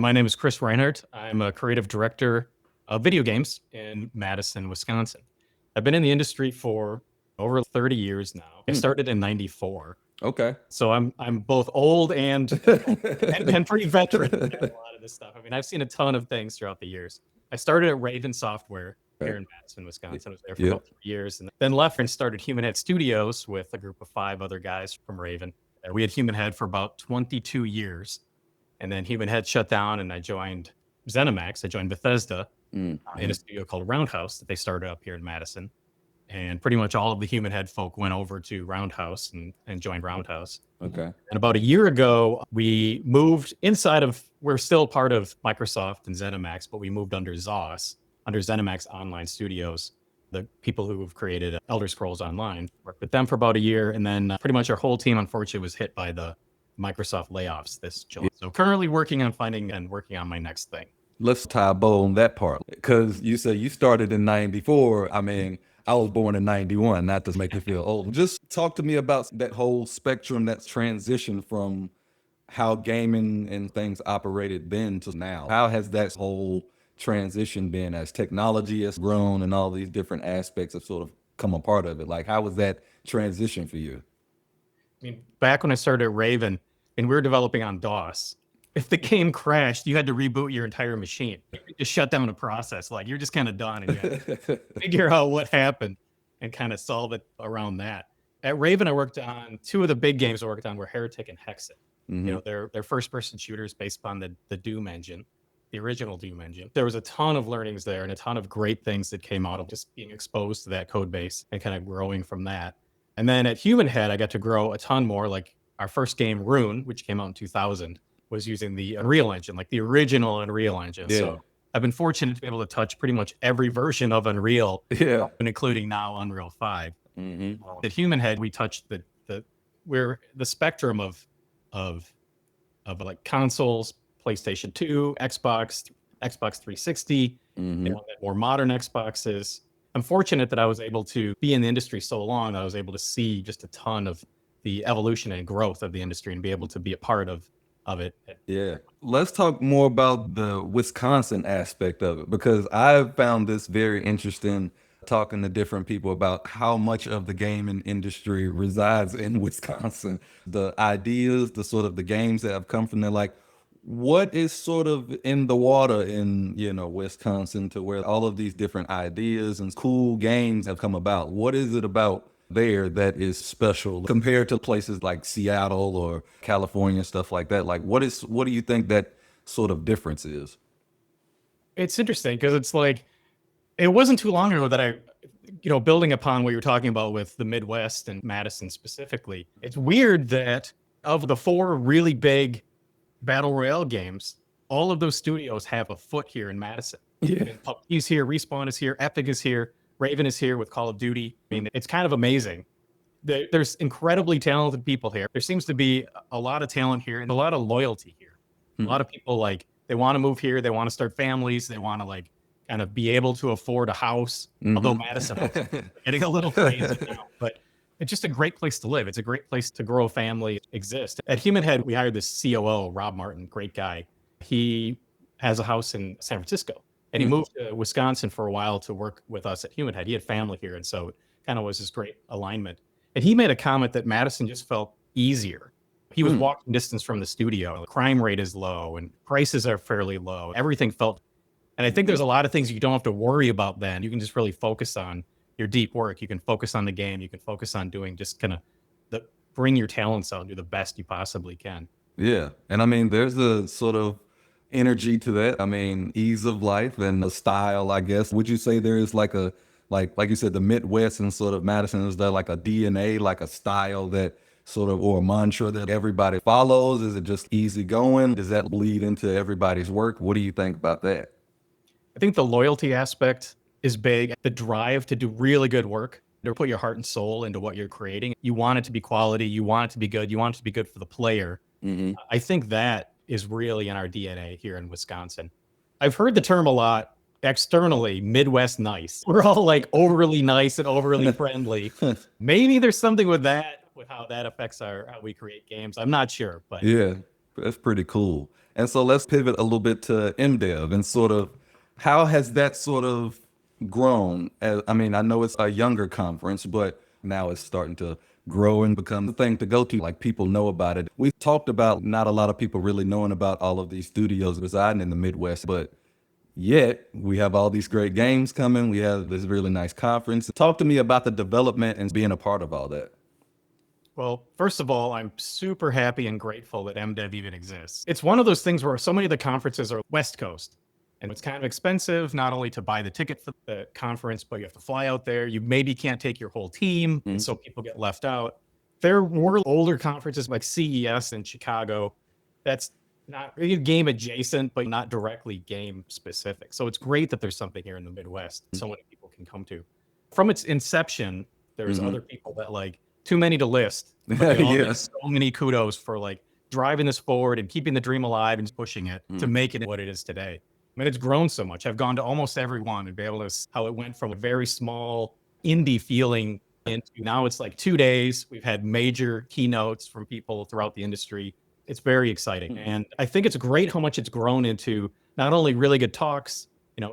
My name is Chris Rhinehart. I'm a creative director of video games in Madison, Wisconsin. I've been in the industry for over 30 years now. I started in '94. Okay. So I'm both old and pretty veteran at a lot of this stuff. I mean, I've seen a ton of things throughout the years. I started at Raven Software here in Madison, Wisconsin. I was there for about 3 years, and then left and started Human Head Studios with a group of 5 other guys from Raven. We had Human Head for about 22 years, and then Human Head shut down, and I joined ZeniMax. I joined Bethesda in a studio called Roundhouse that they started up here in Madison. And pretty much all of the Human Head folk went over to Roundhouse and joined Roundhouse. Okay. And about a year ago, we moved we're still part of Microsoft and ZeniMax, but we moved under ZOS, under ZeniMax Online Studios, the people who have created Elder Scrolls Online. Worked with them for about a year, and then pretty much our whole team, unfortunately, was hit by the Microsoft layoffs this July. So currently working on my next thing. Let's tie a bow on that part, because you said you started in '94. I mean, I was born in '91, not to make you feel old. Just talk to me about that whole spectrum, that's transition from how gaming and things operated then to now. How has that whole transition been as technology has grown and all these different aspects have sort of come a part of it? Like, how was that transition for you? I mean, back when I started at Raven and we were developing on DOS, if the game crashed, you had to reboot your entire machine. You just shut down a process. Like, you're just kind of done, and you had to figure out what happened and kind of solve it around that. At Raven, I worked on 2 of the big games I worked on were Heretic and Hexen. You know, they're first-person shooters based upon the Doom engine, the original Doom engine. There was a ton of learnings there and a ton of great things that came out of just being exposed to that code base and kind of growing from that. And then at Human Head, I got to grow a ton more. Like our first game, Rune, which came out in 2000, was using the Unreal Engine, like the original Unreal Engine. Yeah. So I've been fortunate to be able to touch pretty much every version of Unreal, including now Unreal 5. At Human Head, we touched the spectrum of like consoles, PlayStation 2, Xbox 360, more modern Xboxes. I'm fortunate that I was able to be in the industry so long that I was able to see just a ton of the evolution and growth of the industry and be able to be a part of it. Yeah. Let's talk more about the Wisconsin aspect of it, because I've found this very interesting talking to different people about how much of the gaming industry resides in Wisconsin. The ideas, the sort of the games that have come from there, like what is sort of in the water in, Wisconsin to where all of these different ideas and cool games have come about? What is it about there that is special compared to places like Seattle or California, stuff like that? Like, what do you think that sort of difference is? It's interesting because it's like, it wasn't too long ago that I, building upon what you were talking about with the Midwest and Madison specifically, it's weird that of the 4 really big Battle Royale games, all of those studios have a foot here in Madison. Yeah. PUBG's here, Respawn is here, Epic is here, Raven is here with Call of Duty. I mean, it's kind of amazing. There's incredibly talented people here. There seems to be a lot of talent here and a lot of loyalty here. A lot of people, like, they want to move here, they want to start families, they want to, like, kind of be able to afford a house. Although Madison is getting a little crazy now, but it's just a great place to live. It's a great place to grow a family, exist. At Human Head, we hired this COO, Rob Martin, great guy. He has a house in San Francisco, and he moved to Wisconsin for a while to work with us at Human Head. He had family here, and so it kind of was this great alignment. And he made a comment that Madison just felt easier. He was walking distance from the studio. The crime rate is low, and prices are fairly low. Everything felt, and I think there's a lot of things you don't have to worry about then. You can just really focus on your deep work. You can focus on the game. You can focus on doing just kind of bring your talents out and do the best you possibly can. Yeah. And I mean, there's a sort of energy to that. I mean, ease of life and the style, I guess. Would you say there is like you said, the Midwest and sort of Madison, is there like a DNA, like a style that sort of, or a mantra that everybody follows? Is it just easy going? Does that bleed into everybody's work? What do you think about that? I think the loyalty aspect is big. The drive to do really good work, to put your heart and soul into what you're creating. You want it to be quality. You want it to be good. You want it to be good for the player. I think that is really in our DNA here in Wisconsin. I've heard the term a lot externally, Midwest nice. We're all like overly nice and overly friendly. Maybe there's something with that, with how that affects how we create games. I'm not sure, but Yeah, that's pretty cool. And so let's pivot a little bit to MDev and sort of how has that sort of grown? I mean, I know it's a younger conference, but now it's starting to grow and become the thing to go to. Like people know about it. We've talked about not a lot of people really knowing about all of these studios residing in the Midwest, but yet we have all these great games coming. We have this really nice conference. Talk to me about the development and being a part of all that. Well, first of all, I'm super happy and grateful that MDev even exists. It's one of those things where so many of the conferences are West Coast, and it's kind of expensive, not only to buy the ticket for the conference, but you have to fly out there. You maybe can't take your whole team, and so people get left out. There were older conferences like CES in Chicago. That's not really game adjacent, but not directly game specific. So it's great that there's something here in the Midwest so many people can come to. From its inception, there's other people that like too many to list. But they all get so many kudos for like driving this forward and keeping the dream alive and pushing it to make it what it is today. I mean, it's grown so much. I've gone to almost every one and be able to see how it went from a very small indie feeling into now it's like 2 days. We've had major keynotes from people throughout the industry. It's very exciting. And I think it's great how much it's grown into not only really good talks,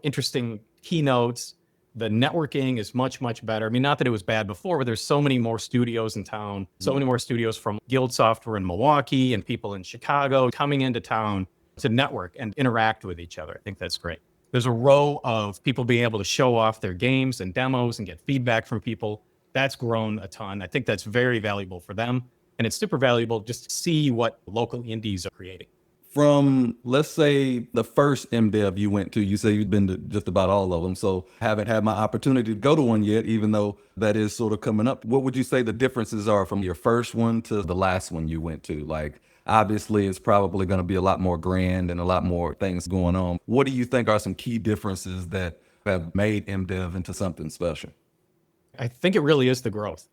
interesting keynotes. The networking is much, much better. I mean, not that it was bad before, but there's so many more studios in town, so many more studios from Guild Software in Milwaukee and people in Chicago coming into town to network and interact with each other. I think that's great. There's a row of people being able to show off their games and demos and get feedback from people. That's grown a ton. I think that's very valuable for them. And it's super valuable just to see what local indies are creating. From, let's say, the first MDev you went to, you say you've been to just about all of them. So haven't had my opportunity to go to one yet, even though that is sort of coming up. What would you say the differences are from your first one to the last one you went to? Like, obviously, it's probably going to be a lot more grand and a lot more things going on. What do you think are some key differences that have made MDev into something special? I think it really is the growth,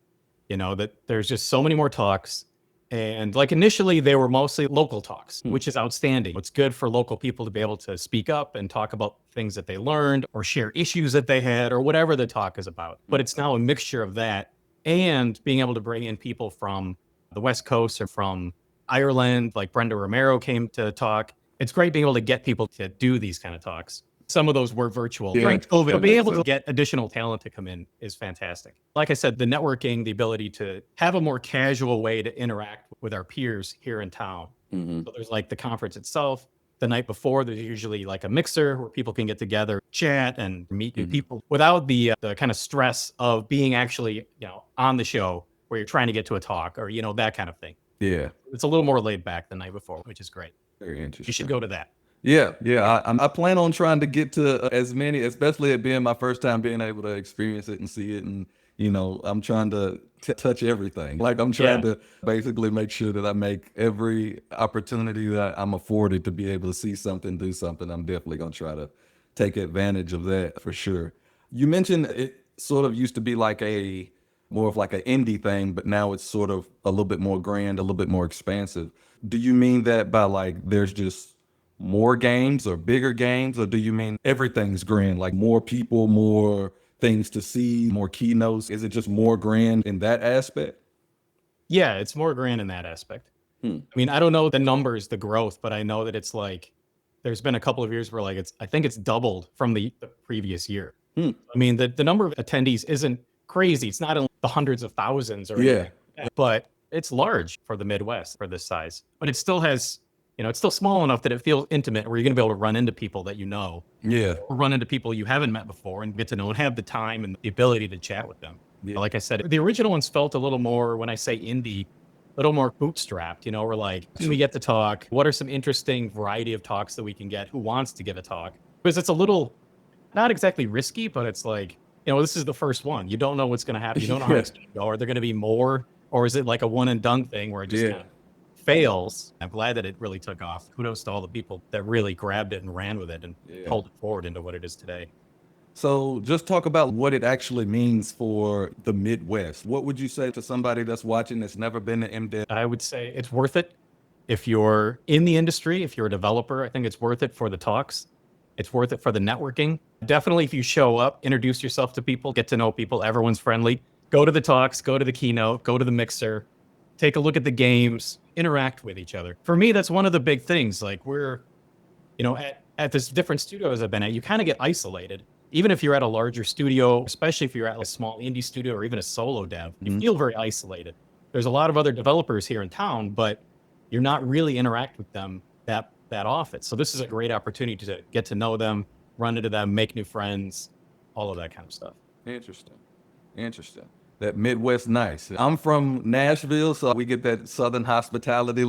that there's just so many more talks. And like initially they were mostly local talks, which is outstanding. It's good for local people to be able to speak up and talk about things that they learned or share issues that they had or whatever the talk is about. But it's now a mixture of that and being able to bring in people from the West Coast or from Ireland, like Brenda Romero came to talk. It's great being able to get people to do these kind of talks. Some of those were virtual during COVID, but being able to get additional talent to come in is fantastic. Like I said, the networking, the ability to have a more casual way to interact with our peers here in town. So there's like the conference itself. The night before, there's usually like a mixer where people can get together, chat, and meet new people without the kind of stress of being actually, on the show where you're trying to get to a talk or, that kind of thing. Yeah. It's a little more laid back the night before, which is great. Very interesting. You should go to that. Yeah. I plan on trying to get to as many, especially it being my first time being able to experience it and see it. And, I'm trying to touch everything. Like I'm trying to basically make sure that I make every opportunity that I'm afforded to be able to see something, do something. I'm definitely going to try to take advantage of that for sure. You mentioned it sort of used to be like more of like an indie thing, but now it's sort of a little bit more grand, a little bit more expansive. Do you mean that by like there's just more games or bigger games, or do you mean everything's grand, like more people, more things to see, more keynotes? Is it just more grand in that aspect? Yeah, it's more grand in that aspect. I mean, I don't know the numbers, the growth, but I know that it's like there's been a couple of years where like I think it's doubled from the previous year. I mean, the number of attendees isn't crazy. It's not in the hundreds of thousands or anything like that, but it's large for the Midwest for this size. But it still has, it's still small enough that it feels intimate where you're going to be able to run into people that or run into people you haven't met before and get to know and have the time and the ability to chat with them. Like I said, the original ones felt a little more, when I say indie, a little more bootstrapped, we're like, we get to talk. What are some interesting variety of talks that we can get? Who wants to give a talk? Because it's a little, not exactly risky, but it's like, this is the first one. You don't know what's going to happen. You don't know how it's going to go. Are there going to be more? Or is it like a one and done thing where it just kind of fails? I'm glad that it really took off. Kudos to all the people that really grabbed it and ran with it and pulled it forward into what it is today. So just talk about what it actually means for the Midwest. What would you say to somebody that's watching that's never been to MDev? I would say it's worth it. If you're in the industry, if you're a developer, I think it's worth it for the talks. It's worth it for the networking. Definitely if you show up, introduce yourself to people, get to know people, everyone's friendly. Go to the talks, go to the keynote, go to the mixer. take a look at the games, interact with each other. For me, that's one of the big things. Like we're, at this different studios I've been at, you kind of get isolated. Even if you're at a larger studio, especially if you're at a small indie studio or even a solo dev, you feel very isolated. There's a lot of other developers here in town, but you're not really interact with them that often. So this is a great opportunity to get to know them, run into them, make new friends, all of that kind of stuff. Interesting. That Midwest nice. I'm from Nashville, so we get that Southern hospitality,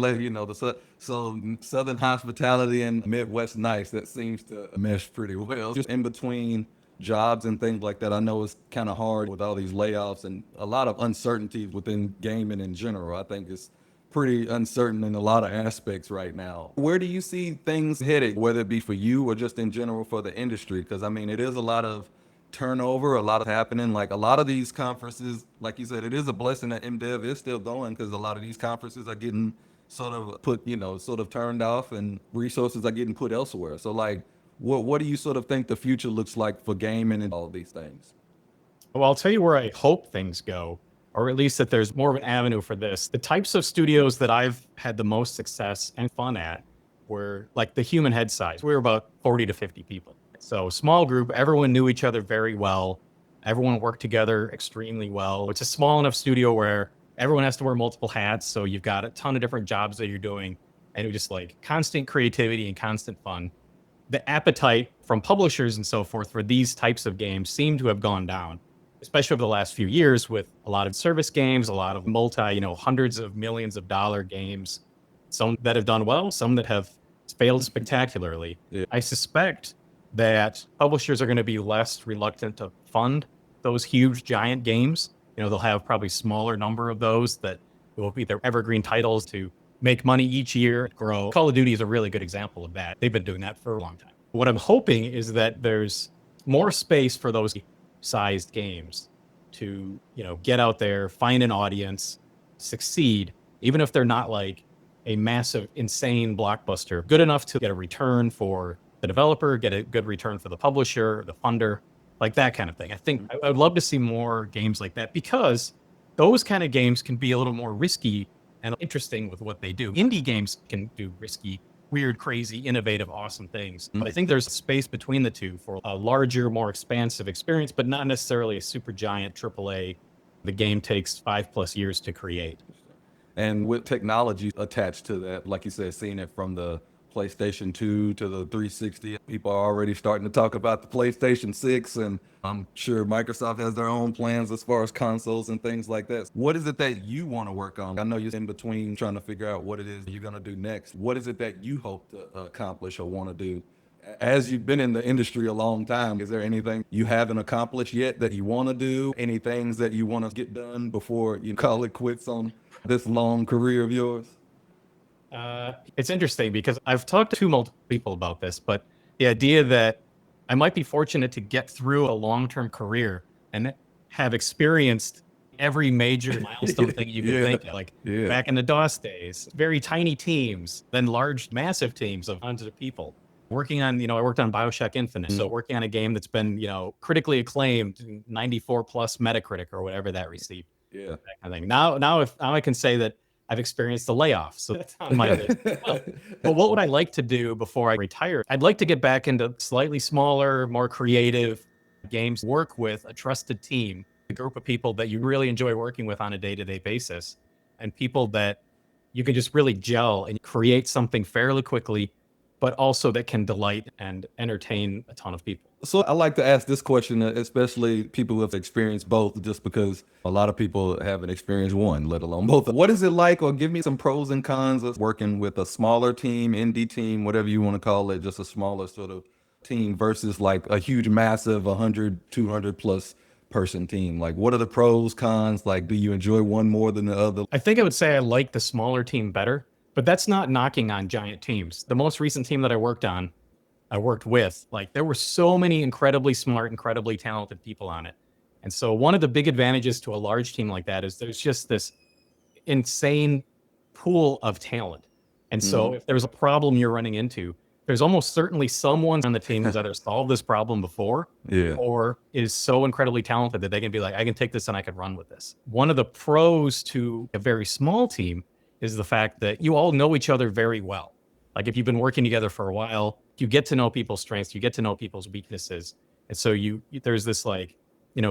so Southern hospitality and Midwest nice. That seems to mesh pretty well. Just in between jobs and things like that, I know it's kind of hard with all these layoffs and a lot of uncertainty within gaming in general. I think it's pretty uncertain in a lot of aspects right now. Where do you see things headed, whether it be for you or just in general for the industry? Because I mean, it is a lot of turnover, a lot of happening. Like a lot of these conferences, like you said, it is a blessing that MDEV is still going, because a lot of these conferences are getting sort of turned off and resources are getting put elsewhere. So like, what do you sort of think the future looks like for gaming and all of these things? Well, I'll tell you where I hope things go, or at least that there's more of an avenue for this. The types of studios that I've had the most success and fun at were like the human head size. We were about 40 to 50 people. So small group, everyone knew each other very well. Everyone worked together extremely well. It's a small enough studio where everyone has to wear multiple hats. So you've got a ton of different jobs that you're doing, and it was just like constant creativity and constant fun. The appetite from publishers and so forth for these types of games seem to have gone down, especially over the last few years with a lot of service games, a lot of hundreds of millions of dollar games, some that have done well, some that have failed spectacularly. Yeah. I suspect that publishers are going to be less reluctant to fund those huge giant games. They'll have probably smaller number of those that will be their evergreen titles to make money each year, grow. Call of Duty is a really good example of that. They've been doing that for a long time. What I'm hoping is that there's more space for those sized games to, get out there, find an audience, succeed, even if they're not like a massive, insane blockbuster, good enough to get a return for the developer, get a good return for the publisher, the funder, like that kind of thing. I think I would love to see more games like that, because those kind of games can be a little more risky and interesting with what they do. Indie games can do risky, weird, crazy, innovative, awesome things. But I think there's space between the two for a larger, more expansive experience, but not necessarily a super giant AAA. The game takes 5+ years to create. And with technology attached to that, like you said, seeing it from the PlayStation 2 to the 360, people are already starting to talk about the PlayStation 6, and I'm sure Microsoft has their own plans as far as consoles and things like that. What is it that you want to work on? I know you're in between trying to figure out what it is you're going to do next. What is it that you hope to accomplish or want to do? As you've been in the industry a long time, is there anything you haven't accomplished yet that you want to do? Any things that you want to get done before you call it quits on this long career of yours? It's interesting because I've talked to multiple people about this, but the idea that I might be fortunate to get through a long-term career and have experienced every major milestone thing you can think of, like back in the DOS days, very tiny teams, then large, massive teams of hundreds of people working on, I worked on BioShock Infinite. So working on a game that's been, critically acclaimed, 94 plus Metacritic or whatever that received. Yeah. That kind of thing. Now I can say that I've experienced the layoff, so that's on my list. But what would I like to do before I retire? I'd like to get back into slightly smaller, more creative games, work with a trusted team, a group of people that you really enjoy working with on a day-to-day basis, and people that you can just really gel and create something fairly quickly, but also that can delight and entertain a ton of people. So I like to ask this question, especially people who have experienced both, just because a lot of people haven't experienced one, let alone both. What is it like, or give me some pros and cons of working with a smaller team, indie team, whatever you want to call it, just a smaller sort of team versus like a huge, massive 100, 200 plus person team? Like, what are the pros, cons? Like, do you enjoy one more than the other? I think I would say I like the smaller team better, but that's not knocking on giant teams. The most recent team that I worked with, like, there were so many incredibly smart, incredibly talented people on it. And so one of the big advantages to a large team like that is there's just this insane pool of talent. And so if there's a problem you're running into, there's almost certainly someone on the team who's either solved this problem before Yeah. or is so incredibly talented that they can be like, I can take this and I can run with this. One of the pros to a very small team is the fact that you all know each other very well. Like if you've been working together for a while, you get to know people's strengths, you get to know people's weaknesses. And so there's this like,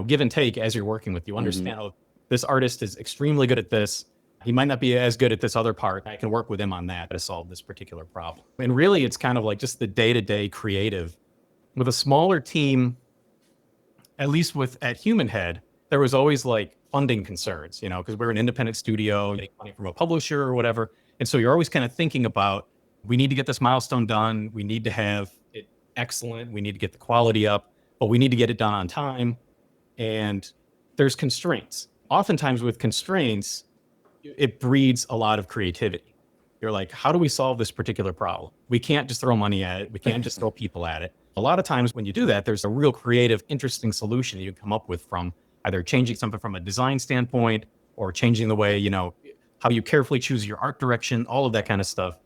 give and take as you're working with. You understand, oh, this artist is extremely good at this. He might not be as good at this other part. I can work with him on that to solve this particular problem. And really, it's kind of like just the day-to-day creative. With a smaller team, at least at Human Head, there was always like funding concerns, because we're an independent studio, getting money from a publisher or whatever. And so you're always kind of thinking about, we need to get this milestone done. We need to have it excellent. We need to get the quality up, but we need to get it done on time. And there's constraints. Oftentimes with constraints, it breeds a lot of creativity. You're like, how do we solve this particular problem? We can't just throw money at it. We can't just throw people at it. A lot of times when you do that, there's a real creative, interesting solution you come up with from either changing something from a design standpoint or changing the way, how you carefully choose your art direction. All of that kind of stuff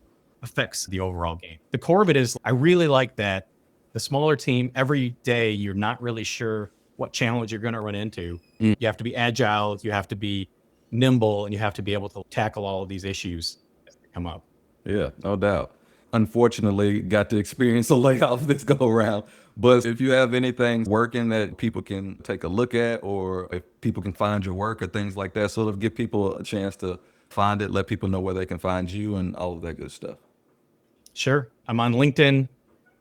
affects the overall game. The core of it is, I really like that the smaller team, every day, you're not really sure what challenge you're going to run into. You have to be agile. You have to be nimble, and you have to be able to tackle all of these issues as they come up. Yeah, no doubt. Unfortunately, got to experience a layoff this go around. But if you have anything working that people can take a look at, or if people can find your work or things like that, sort of give people a chance to find it, let people know where they can find you and all of that good stuff. Sure. I'm on LinkedIn.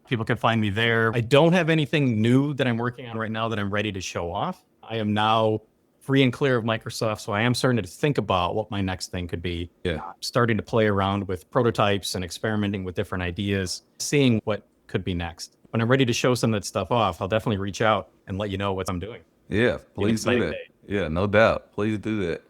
People can find me there. I don't have anything new that I'm working on right now that I'm ready to show off. I am now free and clear of Microsoft, so I am starting to think about what my next thing could be. Yeah. Starting to play around with prototypes and experimenting with different ideas, seeing what could be next. When I'm ready to show some of that stuff off, I'll definitely reach out and let you know what I'm doing. Yeah, please do that. Yeah, no doubt. Please do that.